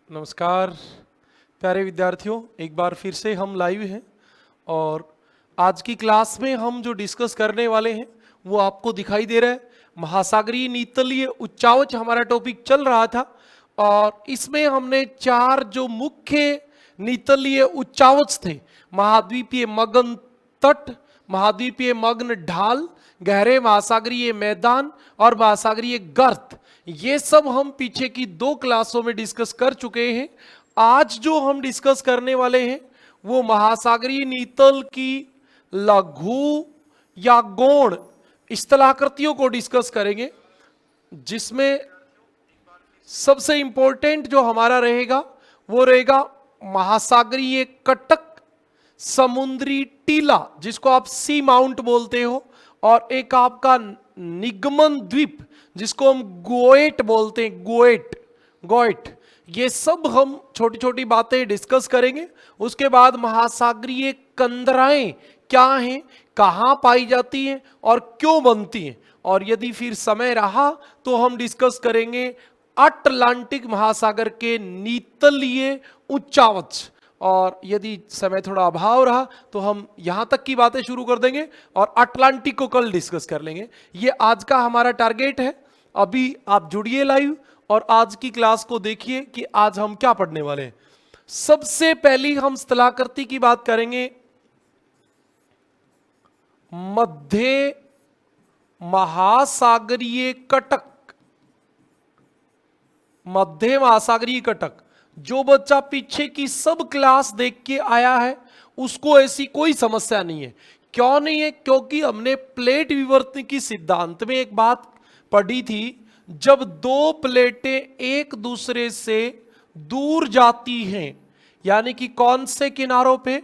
नमस्कार प्यारे विद्यार्थियों, एक बार फिर से हम लाइव हैं और आज की क्लास में हम जो डिस्कस करने वाले हैं वो आपको दिखाई दे रहा है। महासागरीय नीतलीय उच्चावच हमारा टॉपिक चल रहा था और इसमें हमने चार जो मुख्य नीतलीय उच्चावच थे, महाद्वीपीय मगन तट, महाद्वीपीय मग्न ढाल, गहरे महासागरीय मैदान और महासागरीय गर्त, ये सब हम पीछे की दो क्लासों में डिस्कस कर चुके हैं। आज जो हम डिस्कस करने वाले हैं वो महासागरीय नीतल की लघु या गौण स्थलाकृतियों को डिस्कस करेंगे, जिसमें सबसे इंपॉर्टेंट जो हमारा रहेगा वो रहेगा महासागरीय कटक, समुद्री टीला जिसको आप सी माउंट बोलते हो, और एक आपका निगमन द्वीप जिसको हम गोएट बोलते हैं, गोएट। ये सब हम छोटी छोटी बातें डिस्कस करेंगे। उसके बाद महासागरीय कंदराएं क्या हैं, कहां पाई जाती हैं और क्यों बनती हैं, और यदि फिर समय रहा तो हम डिस्कस करेंगे अटलांटिक महासागर के नीतलीय उच्चावच, और यदि समय थोड़ा अभाव रहा तो हम यहां तक की बातें शुरू कर देंगे और अटलांटिक को कल डिस्कस कर लेंगे। ये आज का हमारा टारगेट है। अभी आप जुड़िए लाइव और आज की क्लास को देखिए कि आज हम क्या पढ़ने वाले हैं। सबसे पहली हम स्थलाकृति की बात करेंगे मध्य महासागरीय कटक। मध्य महासागरीय कटक, जो बच्चा पीछे की सब क्लास देख के आया है उसको ऐसी कोई समस्या नहीं है। क्यों नहीं है? क्योंकि हमने प्लेट विवर्तन की सिद्धांत में एक बात पढ़ी थी, जब दो प्लेटें एक दूसरे से दूर जाती हैं, यानी कि कौन से किनारों पे?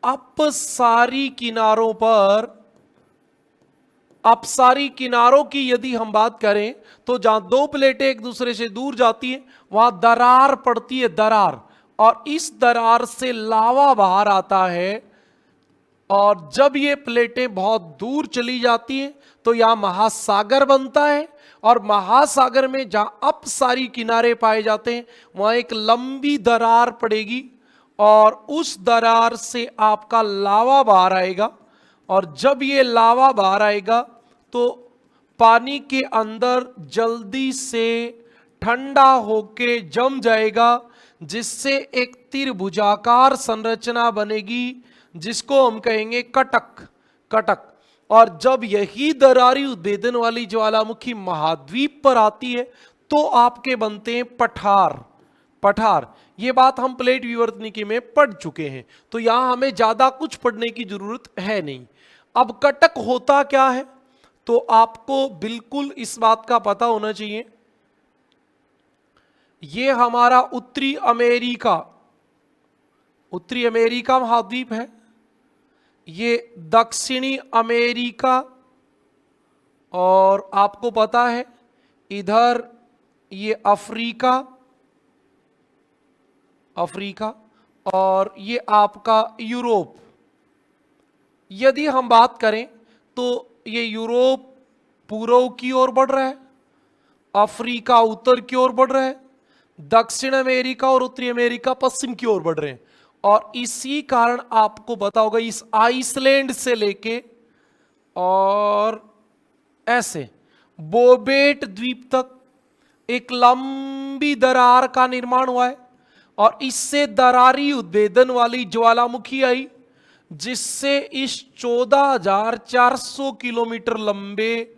अपसारी किनारों पर। अपसारी किनारों की यदि हम बात करें तो जहां दो प्लेटें एक दूसरे से दूर जाती हैं वहां दरार पड़ती है, दरार, और इस दरार से लावा बाहर आता है। और जब ये प्लेटें बहुत दूर चली जाती हैं तो यहां महासागर बनता है, और महासागर में जहां अपसारी किनारे पाए जाते हैं वहां एक लंबी दरार पड़ेगी और उस दरार से आपका लावा बाहर आएगा। और जब ये लावा बाहर आएगा तो पानी के अंदर जल्दी से ठंडा होके जम जाएगा, जिससे एक त्रिभुजाकार संरचना बनेगी जिसको हम कहेंगे कटक। और जब यही दरारी उद्भेदन वाली ज्वालामुखी महाद्वीप पर आती है तो आपके बनते हैं पठार। ये बात हम प्लेट विवर्तनिकी में पढ़ चुके हैं, तो यहां हमें ज्यादा कुछ पढ़ने की जरूरत है नहीं। अब कटक होता क्या है तो आपको बिल्कुल इस बात का पता होना चाहिए। ये हमारा उत्तरी अमेरिका महाद्वीप है, ये दक्षिणी अमेरिका, और आपको पता है इधर ये अफ्रीका, और ये आपका यूरोप। यदि हम बात करें तो ये यूरोप पूर्व की ओर बढ़ रहा है, अफ्रीका उत्तर की ओर बढ़ रहा है, दक्षिण अमेरिका और उत्तरी अमेरिका पश्चिम की ओर बढ़ रहे हैं। और इसी कारण आपको पता होगा इस आइसलैंड से लेके और ऐसे बोबेट द्वीप तक एक लंबी दरार का निर्माण हुआ है, और इससे दरारी उद्भेदन वाली ज्वालामुखी आई, जिससे इस 14,400 किलोमीटर लंबे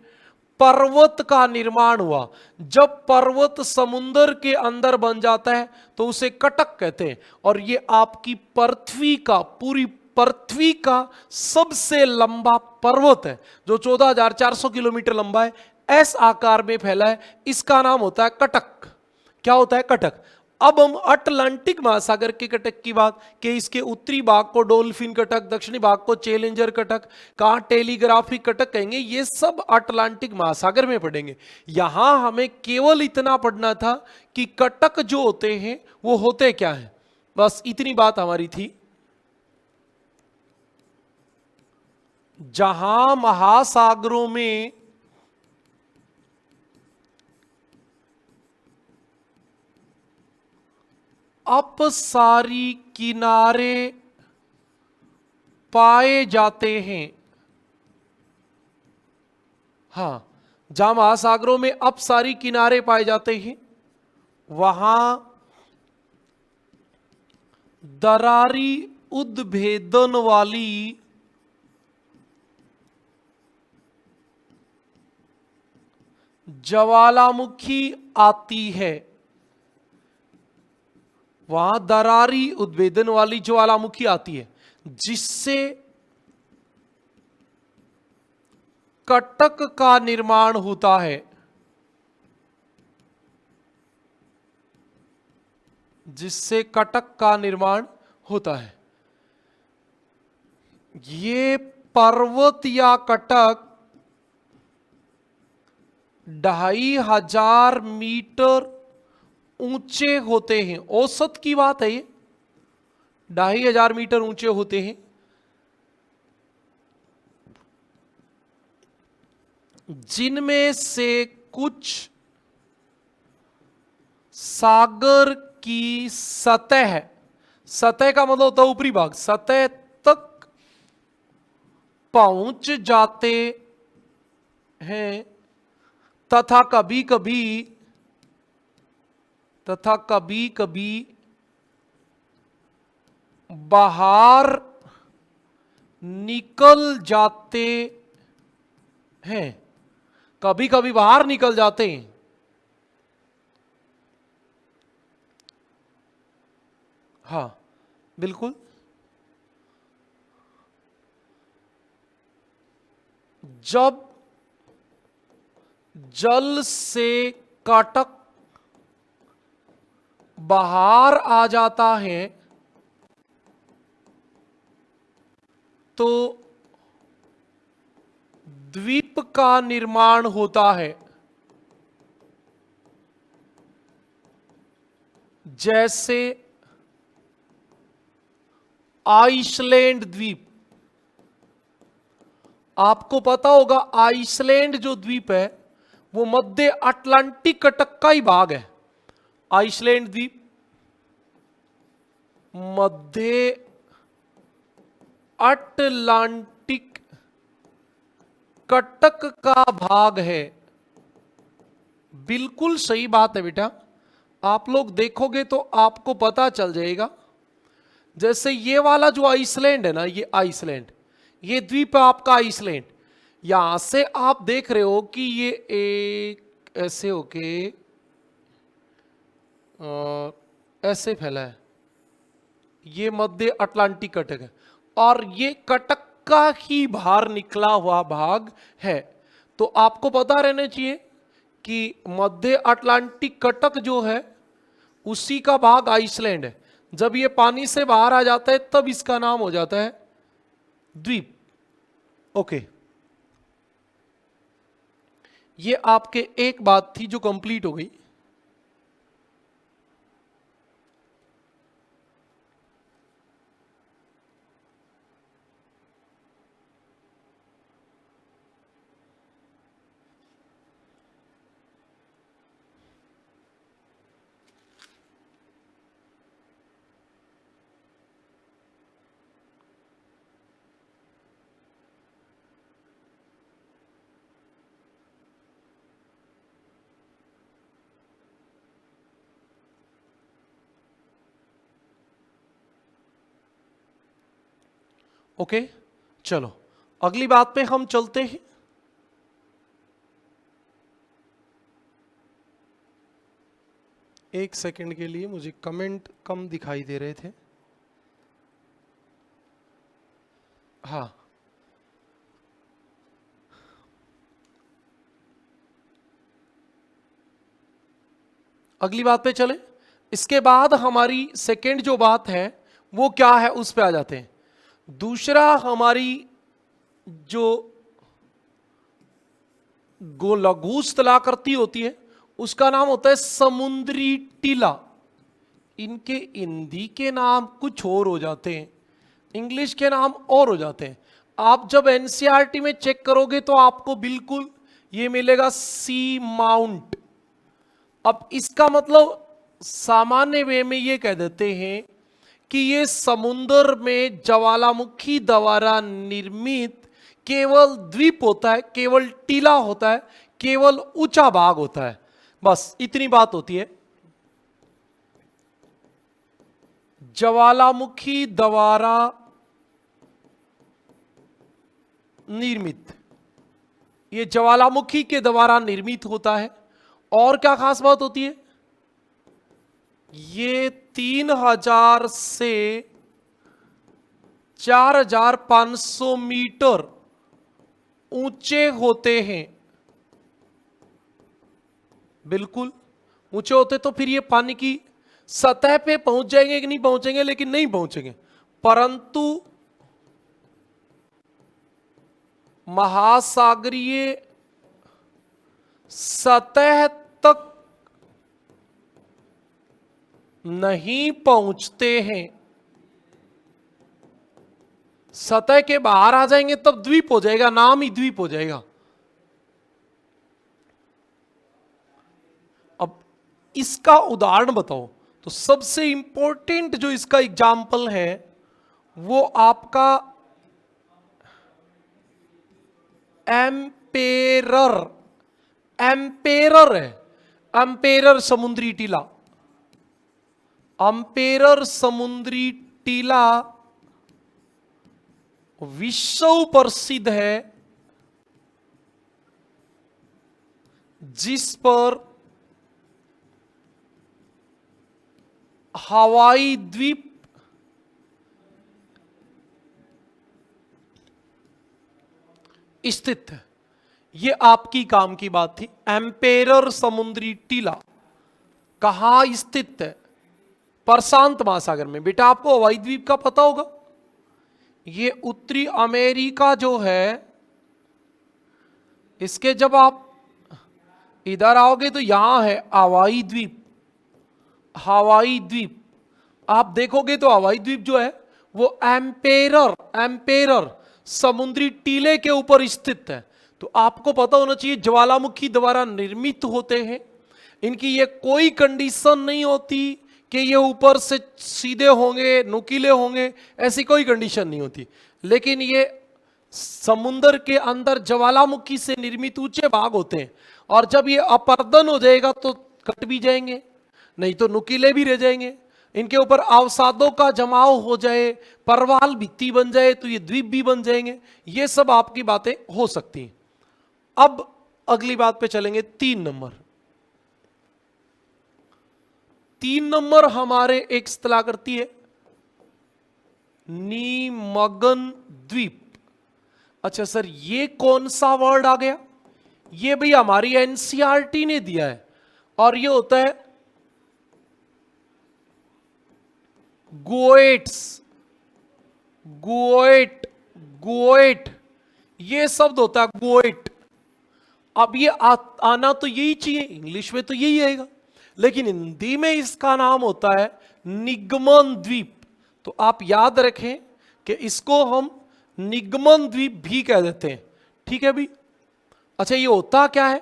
पर्वत का निर्माण हुआ। जब पर्वत समुद्र के अंदर बन जाता है तो उसे कटक कहते हैं, और ये आपकी पूरी पृथ्वी का सबसे लंबा पर्वत है जो 14,400 किलोमीटर लंबा है, एस आकार में फैला है। इसका नाम होता है कटक। क्या होता है? कटक। अब हम अटलांटिक महासागर के कटक की बात, कि इसके उत्तरी भाग को डोल्फिन कटक, दक्षिणी भाग को चैलेंजर कटक, कहां टेलीग्राफिक कटक कहेंगे, ये सब अटलांटिक महासागर में पढ़ेंगे। यहां हमें केवल इतना पढ़ना था कि कटक जो होते हैं वो होते क्या हैं, बस इतनी बात हमारी थी। जहां महासागरों में अपसारी किनारे पाए जाते हैं। हाँ, जहां महासागरों में अपसारी किनारे पाए जाते हैं वहां दरारी उद्भेदन वाली ज्वालामुखी आती है। वहां दरारी उद्भेदन वाली ज्वालामुखी आती है जिससे कटक का निर्माण होता है। जिससे कटक का निर्माण होता है। ये पर्वत या कटक 2500 मीटर ऊंचे होते हैं। औसत की बात है ये, 2500 मीटर ऊंचे होते हैं। जिनमें से कुछ सागर की सतह, सतह का मतलब होता है ऊपरी भाग, सतह तक पहुंच जाते हैं तथा कभी कभी बाहर निकल जाते हैं। कभी कभी बाहर निकल जाते हैं। हाँ बिल्कुल। जब जल से कटक बाहर आ जाता है तो द्वीप का निर्माण होता है। जैसे आइसलैंड द्वीप। आपको पता होगा आइसलैंड जो द्वीप है वो मध्य अटलांटिक कटक का ही भाग है। आइसलैंड द्वीप मध्य अटलांटिक कटक का भाग है। बिल्कुल सही बात है बेटा। आप लोग देखोगे तो आपको पता चल जाएगा। जैसे ये वाला जो आइसलैंड है ना, ये आइसलैंड, ये द्वीप है आपका आइसलैंड। यहां से आप देख रहे हो कि ये एक ऐसे होके ऐसे फैला है। ये मध्य अटलांटिक कटक है और ये कटक का ही बाहर निकला हुआ भाग है। तो आपको पता रहना चाहिए कि मध्य अटलांटिक कटक जो है उसी का भाग आइसलैंड है। जब ये पानी से बाहर आ जाता है तब इसका नाम हो जाता है द्वीप। ओके, ये आपके एक बात थी जो कंप्लीट हो गई। ओके चलो अगली बात पे हम चलते हैं। एक सेकंड के लिए मुझे कमेंट कम दिखाई दे रहे थे। हाँ, अगली बात पे चले। इसके बाद हमारी सेकंड जो बात है वो क्या है उस पे आ जाते हैं। दूसरा हमारी जो लघु स्थलाकृति होती है उसका नाम होता है समुद्री टीला। इनके हिंदी के नाम कुछ और हो जाते हैं, इंग्लिश के नाम और हो जाते हैं। आप जब एनसीईआरटी में चेक करोगे तो आपको बिल्कुल ये मिलेगा सी माउंट। अब इसका मतलब सामान्य वे में ये कह देते हैं कि ये समुद्र में ज्वालामुखी द्वारा निर्मित केवल द्वीप होता है, केवल टीला होता है, केवल ऊंचा भाग होता है, बस इतनी बात होती है। ज्वालामुखी द्वारा निर्मित, ये ज्वालामुखी के द्वारा निर्मित होता है। और क्या खास बात होती है, ये 3000 से 4500 मीटर ऊंचे होते हैं। बिल्कुल ऊंचे होते तो फिर ये पानी की सतह पे पहुंच जाएंगे कि नहीं पहुंचेंगे, लेकिन नहीं पहुंचेंगे, परंतु महासागरीय सतह तक नहीं पहुंचते हैं। सतह के बाहर आ जाएंगे तब द्वीप हो जाएगा, नाम ही द्वीप हो जाएगा। अब इसका उदाहरण बताओ, तो सबसे इंपॉर्टेंट जो इसका एग्जाम्पल है वो आपका एम्पेरर, एम्पेरर है। एम्पेरर समुद्री टीला, एम्पेरर समुद्री टीला विश्व प्रसिद्ध है, जिस पर हवाई द्वीप स्थित है। यह आपकी काम की बात थी। एम्पेरर समुद्री टीला कहां स्थित है? प्रशांत महासागर में। बेटा आपको हवाई द्वीप का पता होगा, ये उत्तरी अमेरिका जो है, इसके जब आप इधर आओगे तो यहां है हवाई द्वीप। हवाई द्वीप आप देखोगे तो हवाई द्वीप जो है वो एम्पेरर, एम्पेरर समुद्री टीले के ऊपर स्थित है। तो आपको पता होना चाहिए ज्वालामुखी द्वारा निर्मित होते हैं, इनकी ये कोई कंडीशन नहीं होती कि ये ऊपर से सीधे होंगे, नुकीले होंगे, ऐसी कोई कंडीशन नहीं होती। लेकिन ये समुद्र के अंदर ज्वालामुखी से निर्मित ऊंचे भाग होते हैं, और जब ये अपर्दन हो जाएगा तो कट भी जाएंगे, नहीं तो नुकीले भी रह जाएंगे। इनके ऊपर अवसादों का जमाव हो जाए, परवाल भित्ति बन जाए तो ये द्वीप भी बन जाएंगे। ये सब आपकी बातें हो सकती हैं। अब अगली बात पे चलेंगे, 3 नंबर। 3 नंबर हमारे एक इस्तेलाह करती है नीमगन द्वीप। अच्छा सर, ये कौन सा वर्ड आ गया? ये भी हमारी एनसीईआरटी ने दिया है, और ये होता है गोएट्स, गोएट, गोएट, ये शब्द होता है गोएट। अब ये आना तो यही चाहिए, इंग्लिश में तो यही आएगा, लेकिन हिंदी में इसका नाम होता है निगमन द्वीप। तो आप याद रखें कि इसको हम निगमन द्वीप भी कह देते हैं, ठीक है भी। अच्छा, ये होता क्या है?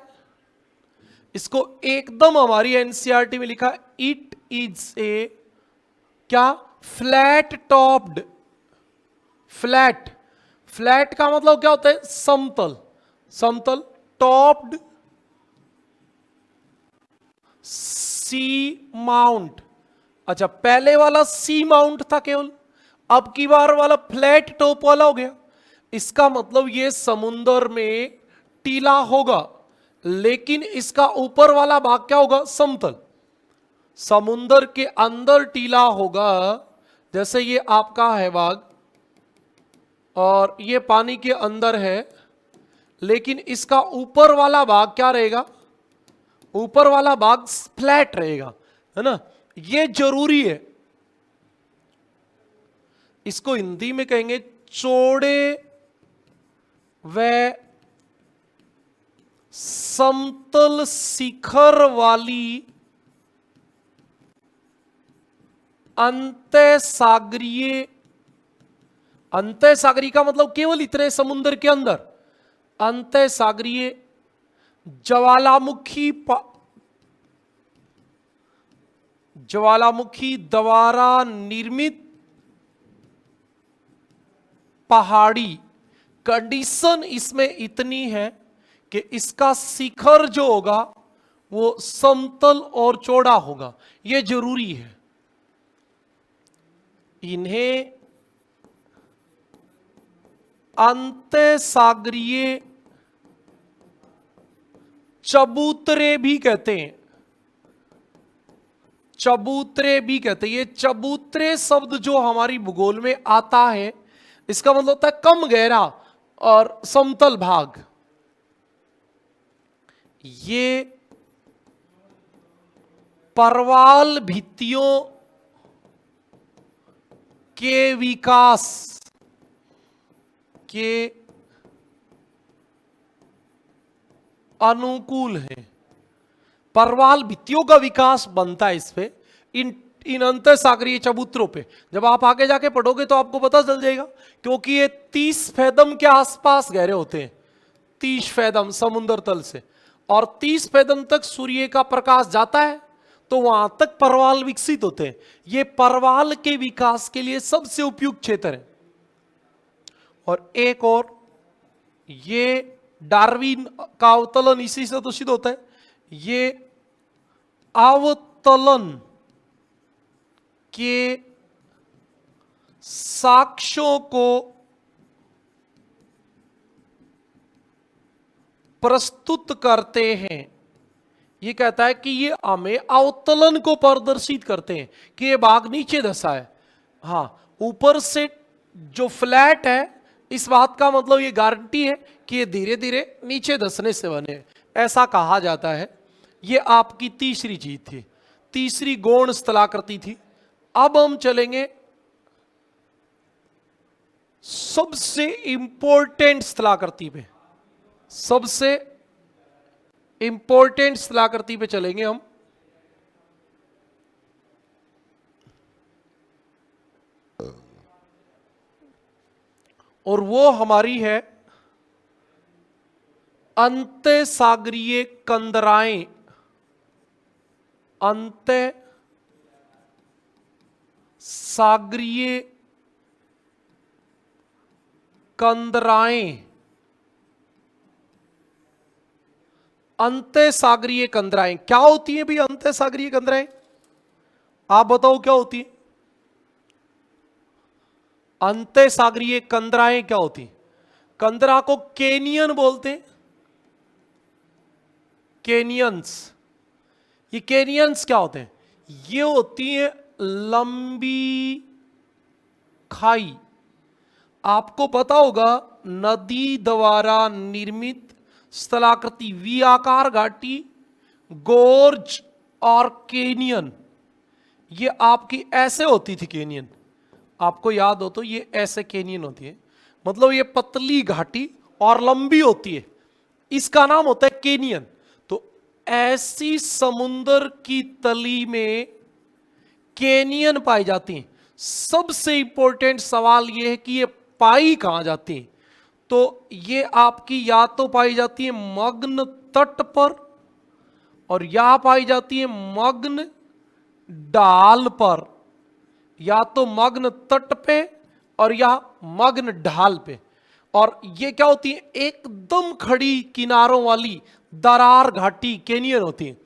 इसको एकदम हमारी एनसीईआरटी में लिखा, इट इज ए क्या, फ्लैट टॉप्ड। फ्लैट, फ्लैट का मतलब क्या होता है? समतल, समतल। टॉप्ड सी माउंट। अच्छा, पहले वाला सी माउंट था केवल, अब की बार वाला फ्लैट टॉप वाला हो गया। इसका मतलब ये समुद्र में टीला होगा, लेकिन इसका ऊपर वाला भाग क्या होगा? समतल। समुद्र के अंदर टीला होगा, जैसे ये आपका है भाग, और ये पानी के अंदर है, लेकिन इसका ऊपर वाला भाग क्या रहेगा? ऊपर वाला भाग फ्लैट रहेगा, है ना। ये जरूरी है। इसको हिंदी में कहेंगे चौड़े व समतल शिखर वाली अंतःसागरीय। अंतःसागरीय का मतलब केवल इतने समुद्र के अंदर, ज्वालामुखी द्वारा निर्मित पहाड़ी। कंडीशन इसमें इतनी है कि इसका शिखर जो होगा वो समतल और चौड़ा होगा, ये जरूरी है। इन्हें अंतःसागरीय चबूतरे भी कहते हैं। चबूतरे भी कहते हैं। ये चबूतरे शब्द जो हमारी भूगोल में आता है, इसका मतलब होता है कम गहरा और समतल भाग। ये परवाल भित्तियों के विकास के अनुकूल है। परवाल भित्तियों का विकास बनता है इस पे, इन अंतःसागरीय चबूतरों पे। जब आप आगे जाके पढ़ोगे तो आपको पता चल जाएगा, क्योंकि ये 30 फैदम के आसपास गहरे होते हैं। 30 फैदम समुद्र तल से, और 30 फैदम तक सूर्य का प्रकाश जाता है, तो वहां तक परवाल विकसित होते हैं। ये परवाल के विकास के लिए सबसे उपयुक्त क्षेत्र है। और एक और, ये डार्विन का अवतलन इसी से तो सिद्ध होता है। ये अवतलन के साक्ष्यों को प्रस्तुत करते हैं। ये कहता है कि ये हमें अवतलन को प्रदर्शित करते हैं कि ये भाग नीचे धंसा है। हाँ, ऊपर से जो फ्लैट है, इस बात का मतलब ये गारंटी है कि ये धीरे धीरे नीचे धंसने से बने, ऐसा कहा जाता है। ये आपकी तीसरी चीज थी, तीसरी गौण स्थलाकृति थी। अब हम चलेंगे सबसे इंपॉर्टेंट स्थलाकृति पे। सबसे इंपॉर्टेंट स्थलाकृति पे चलेंगे हम। और वो हमारी है अंतःसागरीय कंदराएं। अंतःसागरीय कंदराएं। अंतःसागरीय कंदराएं क्या होती है भी? अंतःसागरीय कंदराएं आप बताओ क्या होती है? अंतःसागरीय कंदराएं क्या होती? कंदरा को कैनियन बोलते हैं। कैनियंस। ये कैनियंस क्या होते हैं? ये होती है लंबी खाई। आपको पता होगा, नदी द्वारा निर्मित स्थलाकृति, वी आकार घाटी, गोर्ज और कैनियन, ये आपकी ऐसे होती थी। कैनियन आपको याद हो तो ये ऐसे कैनियन होती है, मतलब ये पतली घाटी और लंबी होती है, इसका नाम होता है कैनियन। तो ऐसी समुद्र की तली में कैनियन पाई जाती हैं। सबसे इंपॉर्टेंट सवाल यह है कि ये पाई कहां जाती हैं? तो ये आपकी या तो पाई जाती है मग्न तट पर, और या पाई जाती है मग्न ढाल पर। या तो मग्न तट पे और या मग्न ढाल पे। और ये क्या होती है? एकदम खड़ी किनारों वाली दरार घाटी कैनियन होती है।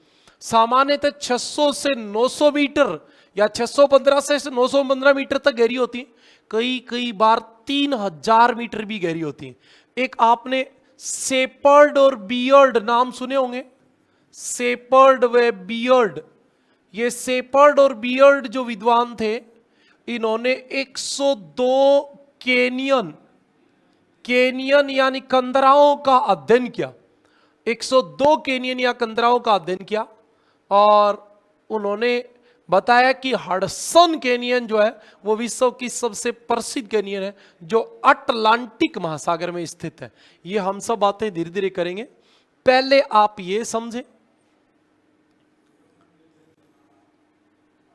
सामान्यतः 600 से 900 मीटर या 615 से 915 मीटर तक गहरी होती है। कई कई बार 3000 मीटर भी गहरी होती है। एक आपने सेपर्ड और बियर्ड नाम सुने होंगे। सेपर्ड व बियर्ड। ये सेपर्ड और बियर्ड जो विद्वान थे, इन्होंने 102 कैनियन, कैनियन यानी कंदराओं का अध्ययन किया। 102 कैनियन या कंदराओं का अध्ययन किया, और उन्होंने बताया कि हडसन कैनियन जो है वो विश्व की सबसे प्रसिद्ध कैनियन है, जो अटलांटिक महासागर में स्थित है। ये हम सब बातें धीरे धीरे करेंगे। पहले आप ये समझें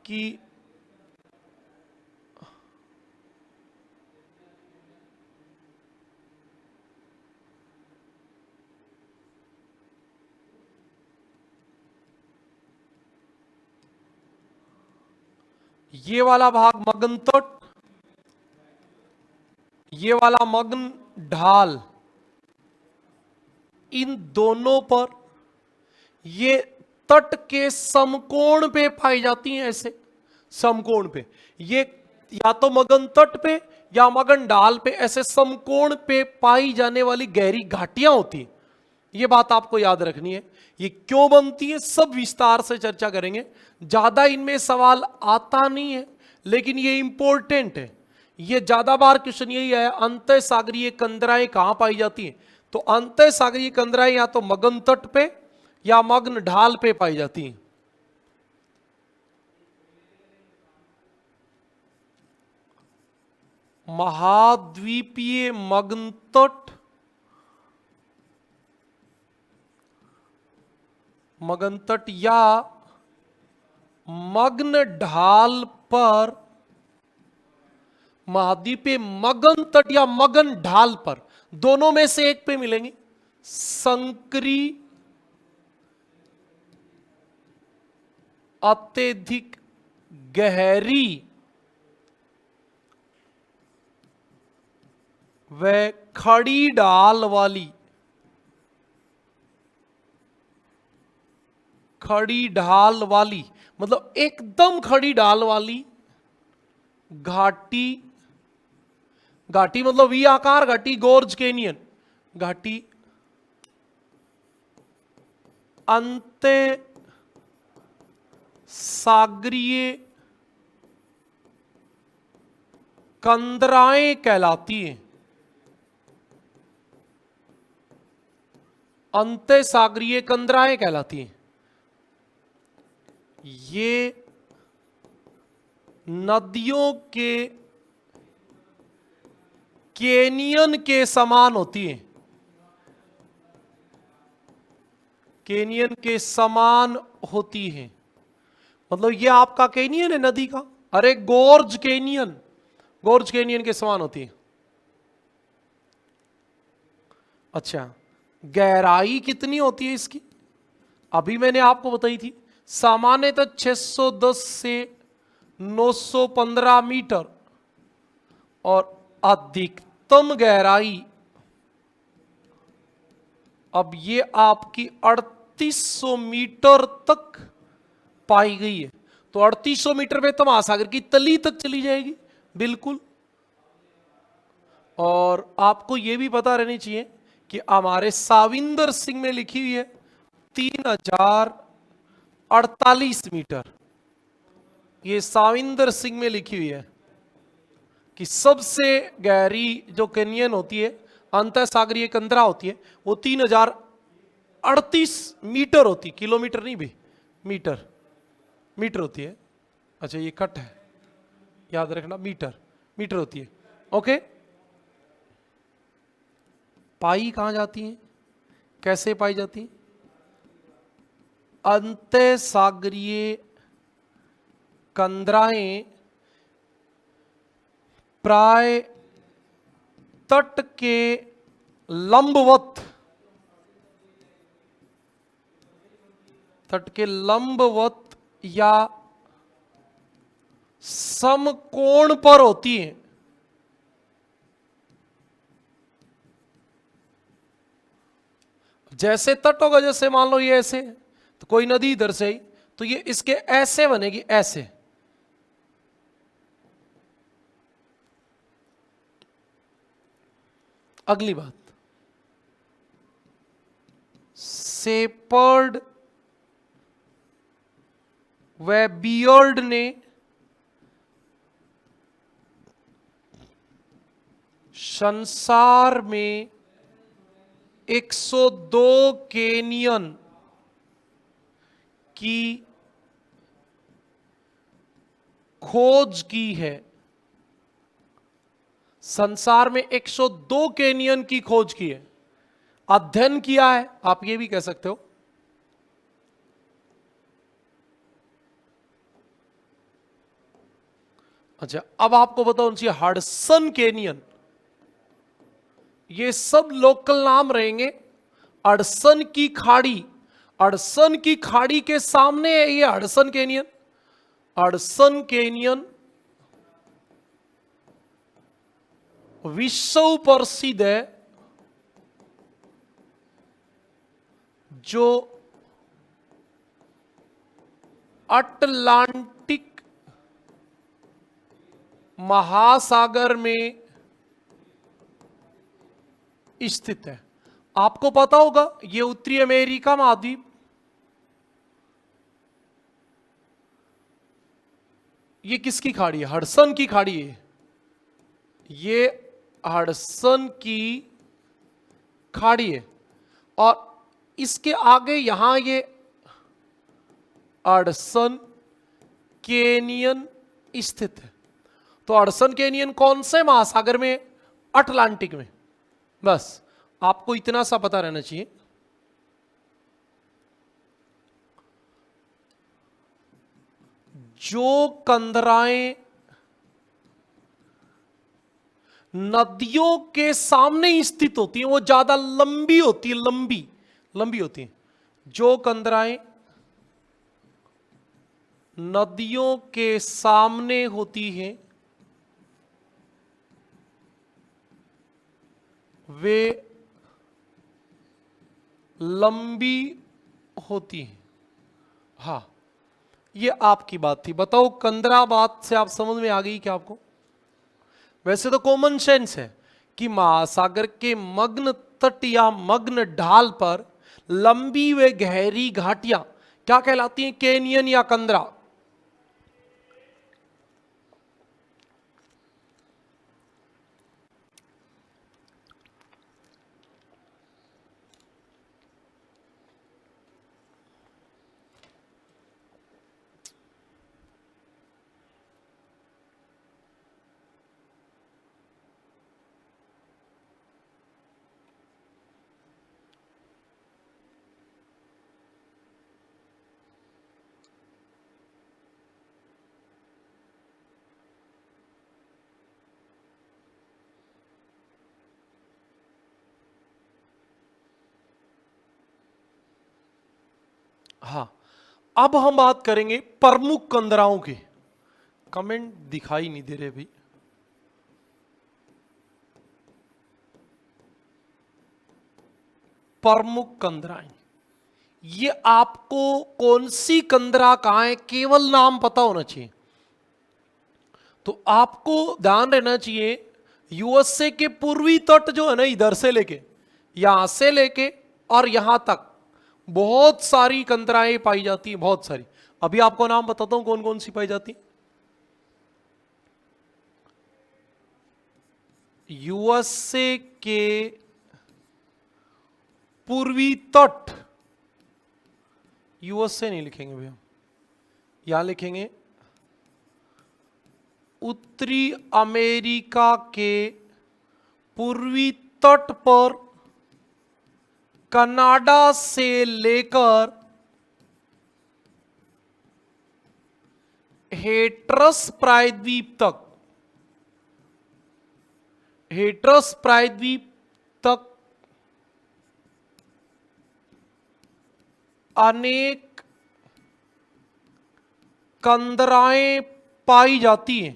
कि ये वाला भाग मगन तट, ये वाला मगन ढाल, इन दोनों पर ये तट के समकोण पे पाई जाती हैं। ऐसे समकोण पे, ये या तो मगन तट पे या मगन ढाल पे ऐसे समकोण पे पाई जाने वाली गहरी घाटियां होती हैं। ये बात आपको याद रखनी है। ये क्यों बनती है सब विस्तार से चर्चा करेंगे, ज्यादा इनमें सवाल आता नहीं है लेकिन ये इंपॉर्टेंट है। ये ज्यादा बार क्वेश्चन यही है, अंतः सागरीय कंदराएं कहां पाई जाती हैं? तो अंतः सागरीय कंदराएं या तो मगन तट पे या मग्न ढाल पे पाई जाती हैं। महाद्वीपीय मग्न तट, मगन तट या मग्न ढाल पर, महाद्वीपीय मगन तट या मगन ढाल पर, दोनों में से एक पे मिलेंगी संकरी अत्यधिक गहरी व खड़ी ढाल वाली, खड़ी ढाल वाली मतलब एकदम खड़ी ढाल वाली घाटी, घाटी मतलब वी आकार घाटी, गोर्ज कैनियन घाटी, अंतः सागरीय कंदराएं कहलाती हैं। अंतः सागरीय कंदराएं कहलाती हैं। ये नदियों के कैनियन के समान होती हैं, कैनियन के समान होती हैं। मतलब ये आपका कैनियन है नदी का, अरे गोर्ज कैनियन, गोर्ज कैनियन के समान होती है। अच्छा, गहराई कितनी होती है इसकी? अभी मैंने आपको बताई थी, सामान्यतः 610 से 915 मीटर और अधिकतम गहराई अब ये आपकी 3800 मीटर तक पाई गई है। तो 3800 मीटर में तो महासागर की तली तक चली जाएगी बिल्कुल। और आपको यह भी पता रहनी चाहिए कि हमारे साविंदर सिंह में लिखी हुई है 3048 मीटर। ये साविंदर सिंह में लिखी हुई है कि सबसे गहरी जो कैनियन होती है, अंतः सागरीय कंदरा होती है, वो 3038 मीटर होती है, किलोमीटर नहीं भी, मीटर, मीटर होती है। अच्छा ये कट है, याद रखना, मीटर, मीटर होती है। ओके, पाई कहां जाती है, कैसे पाई जाती है? अंतः सागरीय कंदराएं प्राय तट के लंबवत, तट के लंबवत या समकोण पर होती हैं। जैसे तट होगा, जैसे मान लो ये ऐसे, तो कोई नदी इधर से ही, तो ये इसके ऐसे बनेगी, ऐसे। अगली बात, सेपर्ड व बियर्ड ने संसार में 102 कैनियन की खोज की है। संसार में 102 कैनियन की खोज की है, अध्ययन किया है, आप ये भी कह सकते हो। अच्छा, अब आपको बताओ चाहिए हडसन कैनियन, ये सब लोकल नाम रहेंगे। हडसन की खाड़ी, हडसन की खाड़ी के सामने है ये हडसन कैनियन। हडसन कैनियन विश्व प्रसिद्ध है, जो अटलांटिक महासागर में स्थित है। आपको पता होगा ये उत्तरी अमेरिका महाद्वीप, ये किसकी खाड़ी है? हडसन की खाड़ी है। ये हडसन की खाड़ी है और इसके आगे यहां ये हडसन कैनियन स्थित है। तो हडसन कैनियन कौन से महासागर में? अटलांटिक में। बस आपको इतना सा पता रहना चाहिए। जो कंदराएं नदियों के सामने स्थित होती हैं वो ज्यादा लंबी होती है, लंबी होती हैं। जो कंदराएं नदियों के सामने होती हैं वे लंबी होती हैं। हाँ, ये आपकी बात थी। बताओ कंदरा बात से आप समझ में आ गई क्या आपको? वैसे तो कॉमन सेंस है कि महासागर के मग्न तट या मग्न ढाल पर लंबी व गहरी घाटियां क्या कहलाती हैं? कैनियन या कंदरा। हाँ, अब हम बात करेंगे प्रमुख कंदराओं की। कमेंट दिखाई नहीं दे रहे भाई। प्रमुख कंदराएं, ये आपको कौन सी कंदरा कहां है केवल नाम पता होना चाहिए। तो आपको ध्यान रहना चाहिए यूएसए के पूर्वी तट जो है ना, इधर से लेके यहां से लेके और यहां तक बहुत सारी कंदराएं पाई जाती हैं, बहुत सारी। अभी आपको नाम बताता हूं कौन कौन सी पाई जाती हैं। यूएसए के पूर्वी तट, यूएसए नहीं लिखेंगे भैया, यहां लिखेंगे उत्तरी अमेरिका के पूर्वी तट पर कनाडा से लेकर हेट्रस प्रायद्वीप तक, हेट्रस प्रायद्वीप तक अनेक कंदराएं पाई जाती हैं।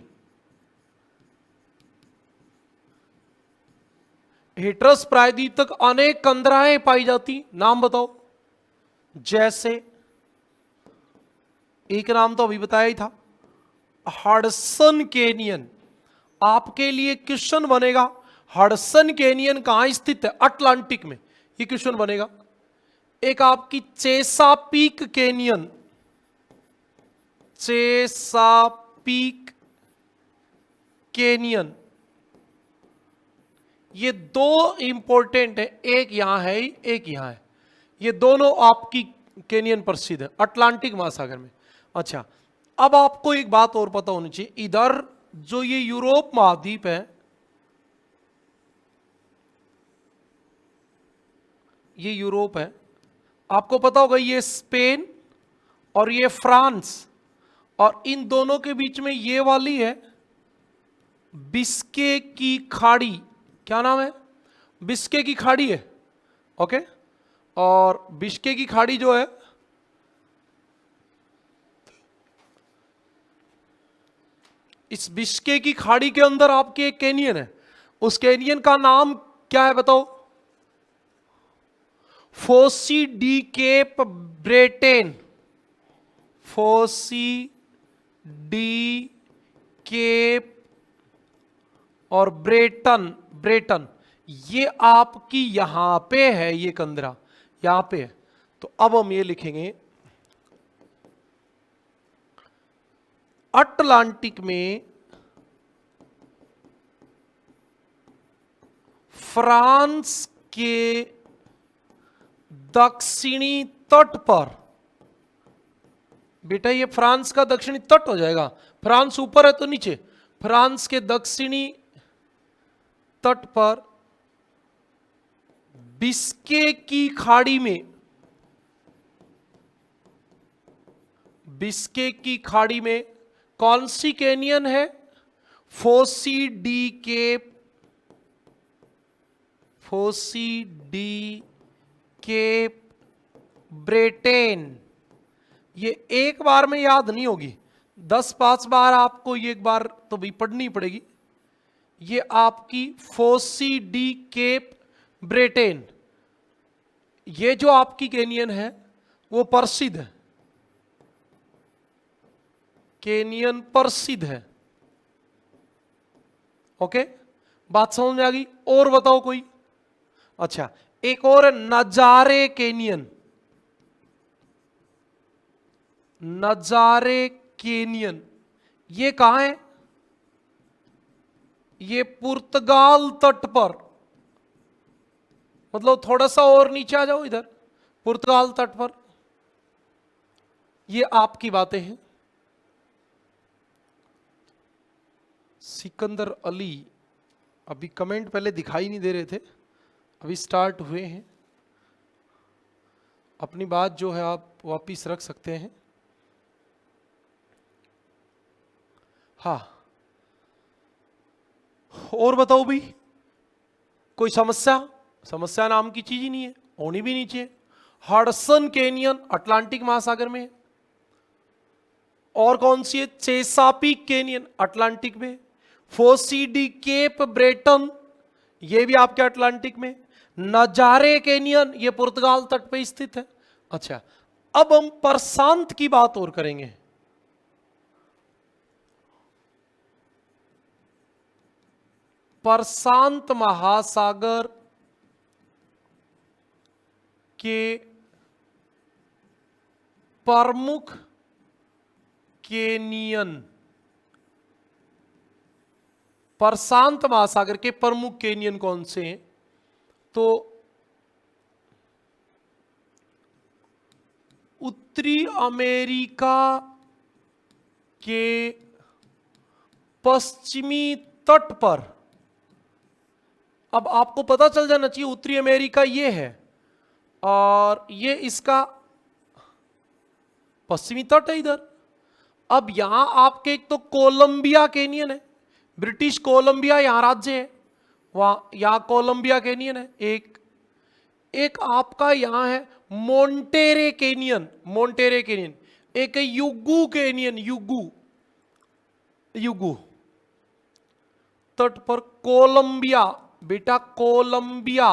हेट्रस प्रायद्वीप तक अनेक कंदराएं पाई जाती, नाम बताओ। जैसे एक नाम तो अभी बताया ही था, हडसन कैनियन। आपके लिए क्वेश्चन बनेगा हडसन कैनियन कहां स्थित है? अटलांटिक में, ये क्वेश्चन बनेगा। एक आपकी चेसापीक कैनियन, चेसापीक कैनियन, ये दो इंपॉर्टेंट है, एक यहां है एक यहां है। ये दोनों आपकी कैनियन प्रसिद्ध है अटलांटिक महासागर में। अच्छा, अब आपको एक बात और पता होनी चाहिए, इधर जो ये यूरोप महाद्वीप है, ये यूरोप है, आपको पता होगा ये स्पेन और ये फ्रांस, और इन दोनों के बीच में ये वाली है बिस्के की खाड़ी। क्या नाम है? बिस्के की खाड़ी है। ओके, और बिस्के की खाड़ी जो है इस बिस्के की खाड़ी के अंदर आपके एक कैनियन है, उस कैनियन का नाम क्या है बताओ? Fosse de Cap Breton, Fosse de Cap और ब्रेटन, ब्रेटन, ये आपकी यहां पे है, ये कंदरा यहां पे है। तो अब हम ये लिखेंगे अटलांटिक में फ्रांस के दक्षिणी तट पर, बेटा ये फ्रांस का दक्षिणी तट हो जाएगा, फ्रांस ऊपर है तो नीचे, फ्रांस के दक्षिणी तट पर बिस्के की खाड़ी में, बिस्के की खाड़ी में कौन सी कैनियन है? Fosse de Cap, Fosse de Cap Breton. ये एक बार में याद नहीं होगी, 10-5 बार आपको ये एक बार तो भी पढ़नी पड़ेगी। ये आपकी फोसी डी केप ब्रेटेन, ये जो आपकी कैनियन है वो प्रसिद्ध है, कैनियन प्रसिद्ध है। ओके, बात समझ में आ गई? और बताओ कोई? अच्छा, एक और है नजारे कैनियन, नजारे कैनियन, ये कहां है? ये पुर्तगाल तट पर, मतलब थोड़ा सा और नीचे आ जाओ इधर, पुर्तगाल तट पर। ये आपकी बातें हैं। सिकंदर अली, अभी कमेंट पहले दिखाई नहीं दे रहे थे, अभी स्टार्ट हुए हैं। अपनी बात जो है आप वापिस रख सकते हैं। हाँ, और बताओ भाई, कोई समस्या? समस्या नाम की चीज ही नहीं है, होनी भी नहीं चाहिए। हडसन कैनियन अटलांटिक महासागर में है। और कौन सी है? चेसापीक कैनियन अटलांटिक में। फोसी डी केप ब्रेटन, ये भी आपके अटलांटिक में। नजारे कैनियन, ये पुर्तगाल तट पे स्थित है। अच्छा, अब हम प्रशांत की बात और करेंगे। प्रशांत महासागर के प्रमुख कैनियन, प्रशांत महासागर के प्रमुख कैनियन कौन से हैं? तो उत्तरी अमेरिका के पश्चिमी तट पर, अब आपको पता चल जाना चाहिए उत्तरी अमेरिका ये है और ये इसका पश्चिमी तट है इधर। अब यहां आपके एक तो कोलंबिया कैनियन है, ब्रिटिश कोलंबिया यहां राज्य है, वहां यहां कोलंबिया कैनियन है एक। एक आपका यहां है मोंटेरे कैनियन, मोंटेरे कैनियन। एक है युगू कैनियन, युगू, युगू तट पर कोलंबिया, बेटा कोलंबिया,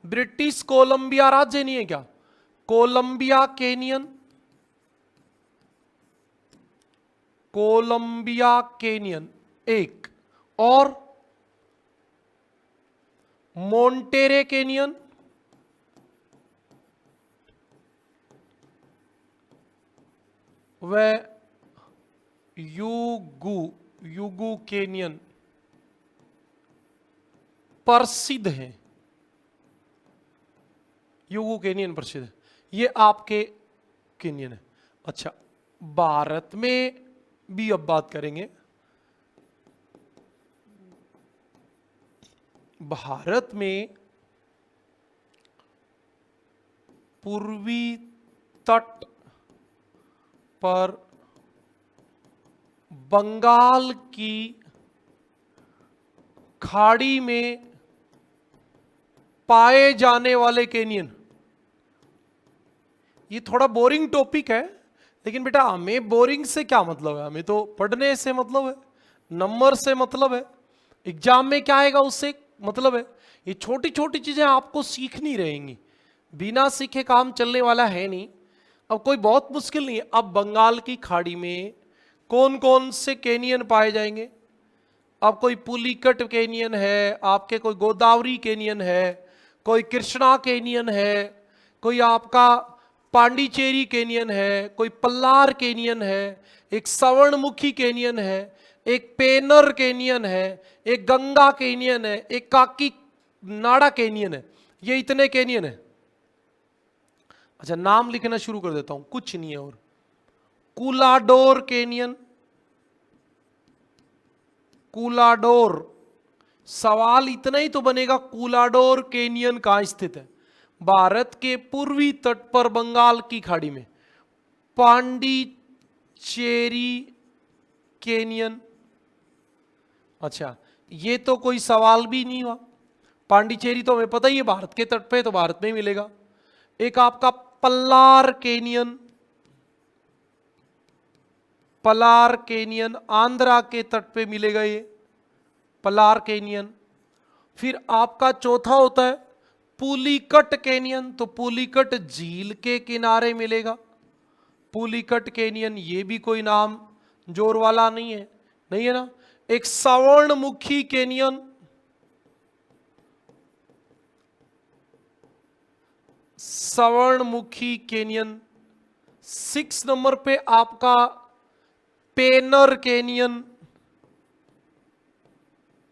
ब्रिटिश कोलंबिया राज्य नहीं है क्या? कोलंबिया कैनियन, कोलंबिया कैनियन एक, और मोंटेरे कैनियन, वह युगू, युगू कैनियन प्रसिद्ध है, युगू कैनियन प्रसिद्ध है। ये आपके कैनियन है। अच्छा, भारत में भी अब बात करेंगे। भारत में पूर्वी तट पर बंगाल की खाड़ी में पाए जाने वाले कैनियन, ये थोड़ा बोरिंग टॉपिक है, लेकिन बेटा हमें बोरिंग से क्या मतलब है, हमें तो पढ़ने से मतलब है। नंबर से मतलब है, एग्जाम में क्या आएगा उससे मतलब है। ये छोटी छोटी चीजें आपको सीखनी रहेंगी, बिना सीखे काम चलने वाला है नहीं। अब कोई बहुत मुश्किल नहीं है। अब बंगाल की खाड़ी में कौन कौन से कैनियन पाए जाएंगे? अब कोई पुलिकट कैनियन है, आपके कोई गोदावरी कैनियन है, कोई कृष्णा कैनियन है, कोई आपका पांडिचेरी कैनियन है, कोई पल्लार कैनियन है, एक सवर्णमुखी कैनियन है, एक पेनर कैनियन है, एक गंगा कैनियन है, एक काकी नाड़ा कैनियन है। ये इतने कैनियन है। अच्छा, नाम लिखना शुरू कर देता हूं, कुछ नहीं है और। कूलाडोर कैनियन, कूलाडोर। सवाल इतना ही तो बनेगा, कूलाडोर कैनियन कहां स्थित है? भारत के पूर्वी तट पर बंगाल की खाड़ी में। पांडिचेरी कैनियन। अच्छा, ये तो कोई सवाल भी नहीं हुआ। पांडिचेरी तो हमें पता ही है, भारत के तट पे, तो भारत में ही मिलेगा। एक आपका पल्लार कैनियन, पलार कैनियन आंध्रा के तट पे मिलेगा ये पलार कैनियन। फिर आपका चौथा होता है पुलिकट कैनियन, तो पुलिकट झील के किनारे मिलेगा पुलिकट कैनियन। ये भी कोई नाम जोर वाला नहीं है, नहीं है ना। एक सवर्णमुखी कैनियन, सवर्णमुखी कैनियन। 6 नंबर पे आपका पेनर कैनियन,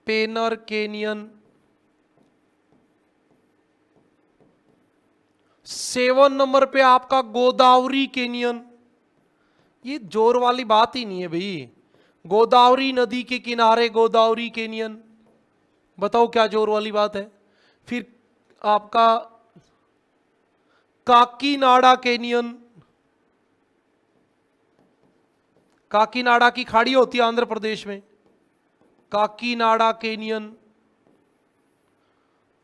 पेनर कैनियन। 7 नंबर पे आपका गोदावरी कैनियन। ये जोर वाली बात ही नहीं है भाई, गोदावरी नदी के किनारे गोदावरी कैनियन, बताओ क्या जोर वाली बात है। फिर आपका काकीनाडा कैनियन, काकीनाडा की खाड़ी होती है आंध्र प्रदेश में, काकीनाडा कैनियन।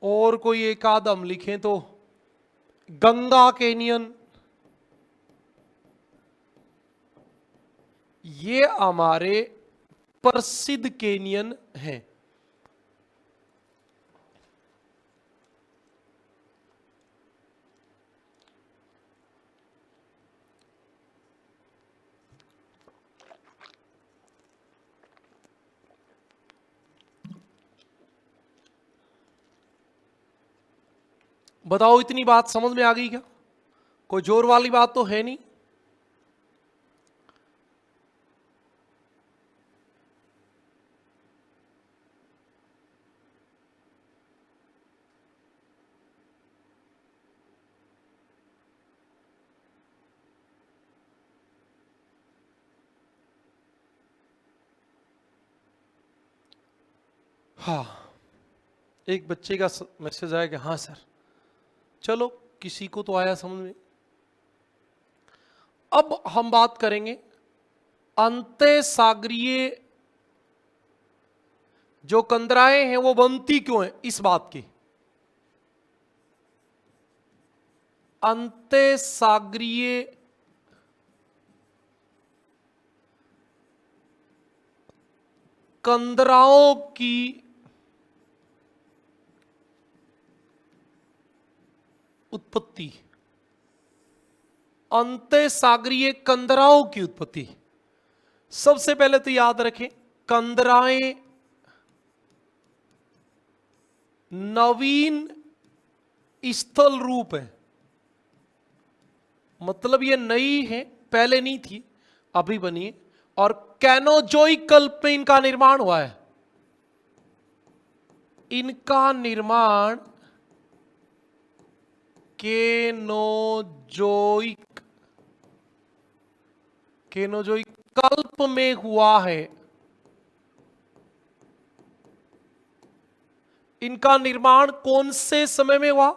और कोई एक आध हम लिखें तो गंगा कैनियन। ये हमारे प्रसिद्ध कैनियन हैं। बताओ इतनी बात समझ में आ गई क्या? कोई जोर वाली बात तो है नहीं। हाँ, एक बच्चे का मैसेज आया कि हाँ सर, चलो किसी को तो आया समझ में। अब हम बात करेंगे अंतः सागरीय जो कंदराएं हैं वो बनती क्यों हैं, इस बात की। अंतः सागरीय कंदराओं की उत्पत्ति, अंतः सागरीय कंदराओं की उत्पत्ति। सबसे पहले तो याद रखें, कंदराएं नवीन स्थल रूप है, मतलब ये नई है, पहले नहीं थी, अभी बनी है। और कैनोजोइक कल्प में इनका निर्माण हुआ है। इनका निर्माण केनोजोइक, केनोजोइक कल्प में हुआ है। इनका निर्माण कौन से समय में हुआ?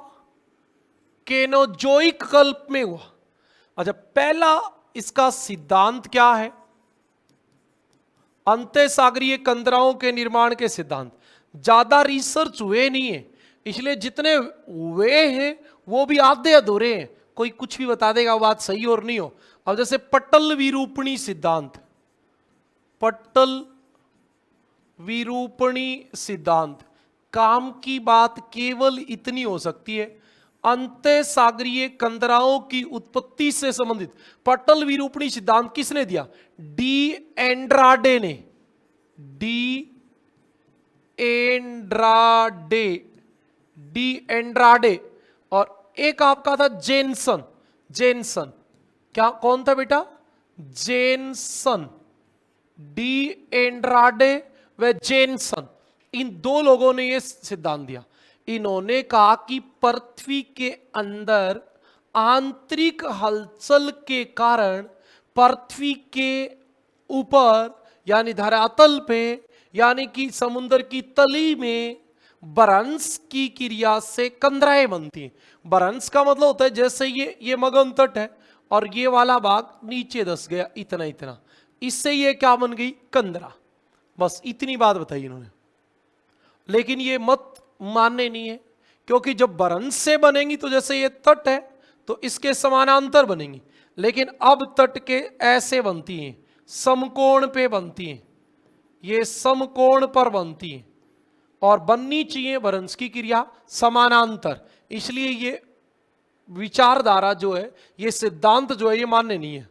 केनोजोइक कल्प में हुआ। अच्छा, पहला इसका सिद्धांत क्या है? अंतः सागरीय कंदराओं के निर्माण के सिद्धांत। ज्यादा रिसर्च हुए नहीं है, इसलिए जितने हुए हैं वो भी आधे अधूरे हैं। कोई कुछ भी बता देगा, बात सही और नहीं हो। अब जैसे पटल विरूपणी सिद्धांत, पटल विरूपणी सिद्धांत। काम की बात केवल इतनी हो सकती है, अंतः सागरीय कंदराओं की उत्पत्ति से संबंधित पटल विरूपणी सिद्धांत किसने दिया? डी एंड्राडे ने। D Andrade, D Andrade. और एक आपका था जेनसन। जेनसन क्या, कौन था बेटा? जेनसन। डी एंड्राडे व जेनसन, इन दो लोगों ने यह सिद्धांत दिया। इन्होंने कहा कि पृथ्वी के अंदर आंतरिक हलचल के कारण पृथ्वी के ऊपर यानी धरातल पे यानी कि समुद्र की तली में भ्रंश की क्रिया से कंदराएं बनती हैं। भ्रंश का मतलब होता है जैसे ये मगन तट है और ये वाला भाग नीचे धंस गया, इतना इतना, इससे ये क्या बन गई? कंदरा। बस इतनी बात बताई इन्होंने। लेकिन ये मत मानने नहीं है, क्योंकि जब भ्रंश से बनेंगी तो जैसे ये तट है तो इसके समानांतर बनेंगी, लेकिन अब तट के ऐसे बनती हैं, समकोण पे बनती हैं, ये समकोण पर बनती हैं और बननी चाहिए भ्रंश की क्रिया समानांतर। इसलिए ये विचारधारा जो है, ये सिद्धांत जो है, ये मान्य नहीं है।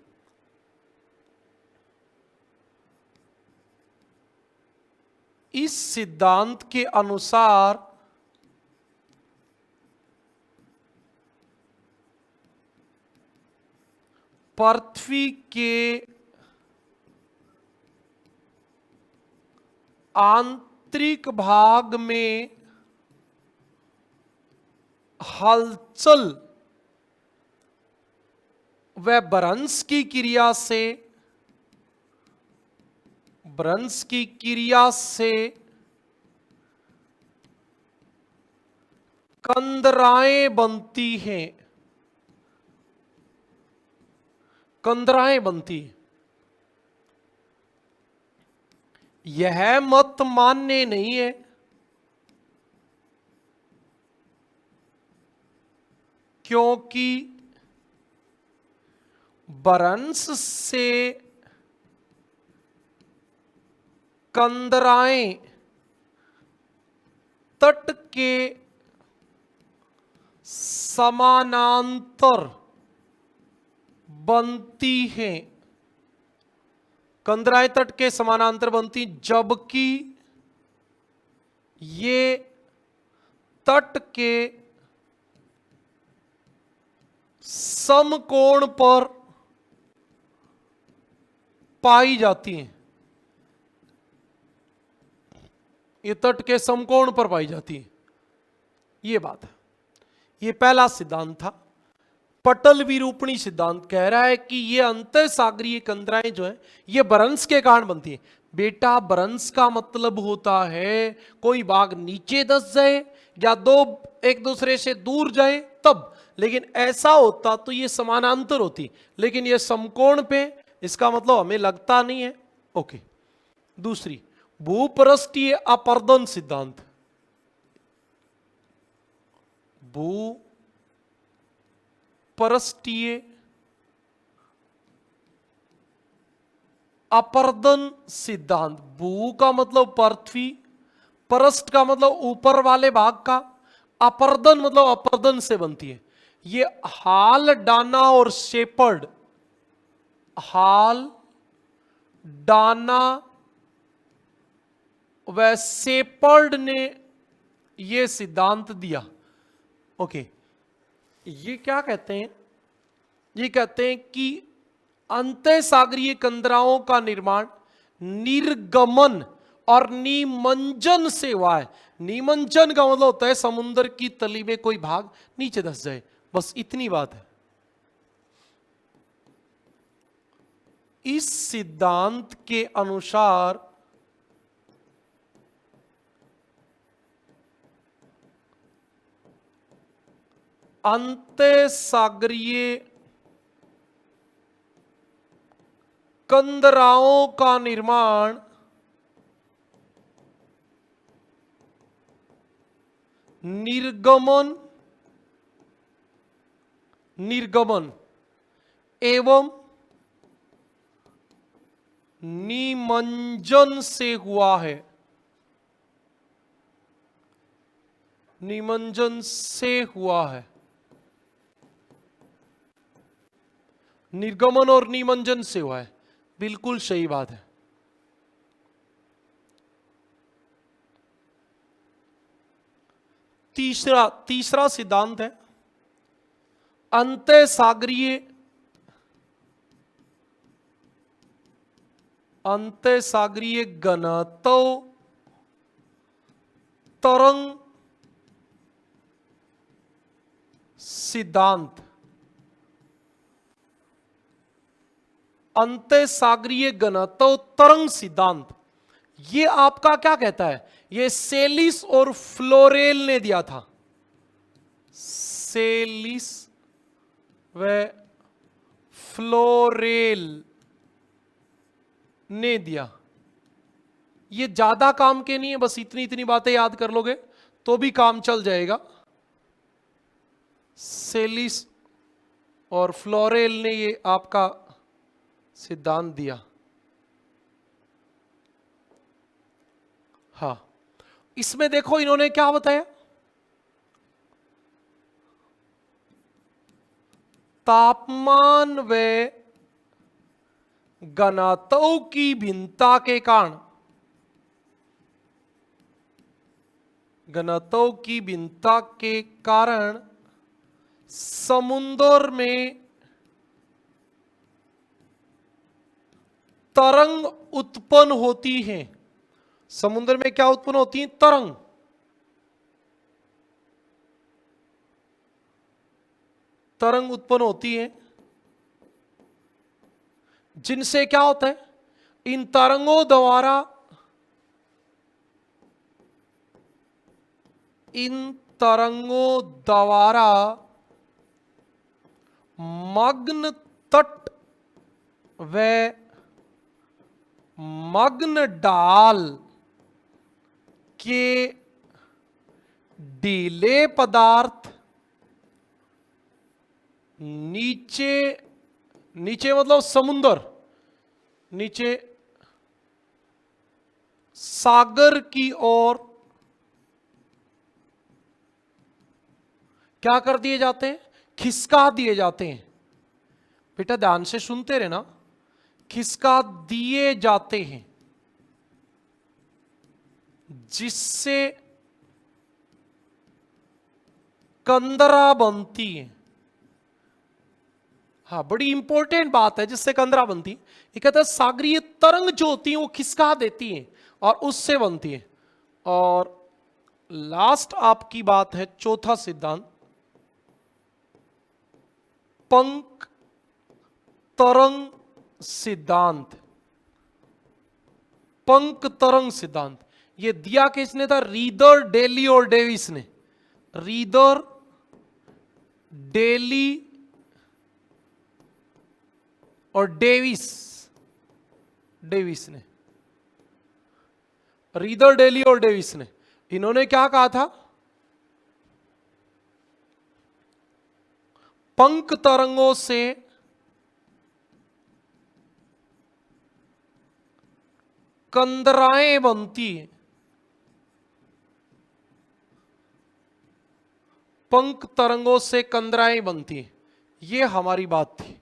इस सिद्धांत के अनुसार पृथ्वी के आंतरिक भाग में हलचल व भ्रंश की क्रिया से कंदराएं बनती हैं, कंदराएं बनती हैं। यह मत मान्य नहीं है, क्योंकि भ्रंश से कंदराएं तट के समानांतर बनती हैं। कंदराएं तट के समानांतर बनती, जबकि ये तट के समकोण पर पाई जाती हैं। ये तट के समकोण पर पाई जाती है, ये बात है। ये पहला सिद्धांत था। पटल विरूपणी सिद्धांत कह रहा है कि ये अंतः सागरीय कंदराएं जो है ये भ्रंश के कारण बनती है। बेटा भ्रंश का मतलब होता है कोई भाग नीचे धंस जाए या दो एक दूसरे से दूर जाए तब, लेकिन ऐसा होता तो ये समानांतर होती, लेकिन ये समकोण पे, इसका मतलब हमें लगता नहीं है। ओके, दूसरी भूपृष्ठीय अपर्दन सिद्धांत। भूपृष्ठीय अपर्दन सिद्धांत। भू का मतलब पृथ्वी, पृष्ठ का मतलब ऊपर वाले भाग का, अपर्दन मतलब अपर्दन से बनती है। ये हाल डाना और शेपर्ड, हाल डाना व शेपर्ड ने यह सिद्धांत दिया। ओके, ये क्या कहते हैं? ये कहते हैं कि अंतः सागरीय कंदराओं का निर्माण निर्गमन और निमंजन से हुआ है। निमंजन का मतलब होता है समुद्र की तली में कोई भाग नीचे धंस जाए, बस इतनी बात है। इस सिद्धांत के अनुसार अंतः सागरीय कंदराओं का निर्माण निर्गमन एवं निमंजन से हुआ है। निमज्जन से हुआ है। निर्गमन और निमज्जन से हुआ है, बिल्कुल सही बात है। तीसरा सिद्धांत है अंतःसागरीय घनत्व तरंग सिद्धांत। अंतःसागरीय घनत्व तरंग सिद्धांत, ये आपका क्या कहता है? ये सेलिस और फ्लोरेल ने दिया था। सेलिस व फ्लोरेल ने दिया। ये ज्यादा काम के नहीं है, बस इतनी इतनी बातें याद कर लोगे तो भी काम चल जाएगा। सेलिस और फ्लोरेल ने ये आपका सिद्धांत दिया। हाँ, इसमें देखो इन्होंने क्या बताया, तापमान व घनत्व की भिन्नता के कारण, घनत्व की भिन्नता के कारण समुद्र में तरंग उत्पन्न होती हैं। समुद्र में क्या उत्पन्न होती है? तरंग। तरंग उत्पन्न होती है, जिनसे क्या होता है? इन तरंगों द्वारा मग्न तट व मग्न डाल के ढीले पदार्थ नीचे मतलब समुद्र, नीचे सागर की ओर क्या कर दिए जाते हैं? खिसका दिए जाते हैं। बेटा ध्यान से सुनते रहना, खिसका दिए जाते हैं, जिससे कंदरा बनती है। हाँ, बड़ी इंपॉर्टेंट बात है, जिससे कंदरा बनती है। ये कहता है सागरीय तरंग जो होती है वो खिसका देती हैं और उससे बनती है। और लास्ट आपकी बात है चौथा सिद्धांत, पंख तरंग सिद्धांत। पंख तरंग सिद्धांत ये दिया किसने था? रीदर, डेली और डेविस ने। रीदर, डेली और डेविस ने। रीदर, डेली और डेविस ने, इन्होंने क्या कहा था? पंख तरंगों से कंदराएं बनती हैं। पंख तरंगों से कंदराएं बनती हैं, ये हमारी बात थी।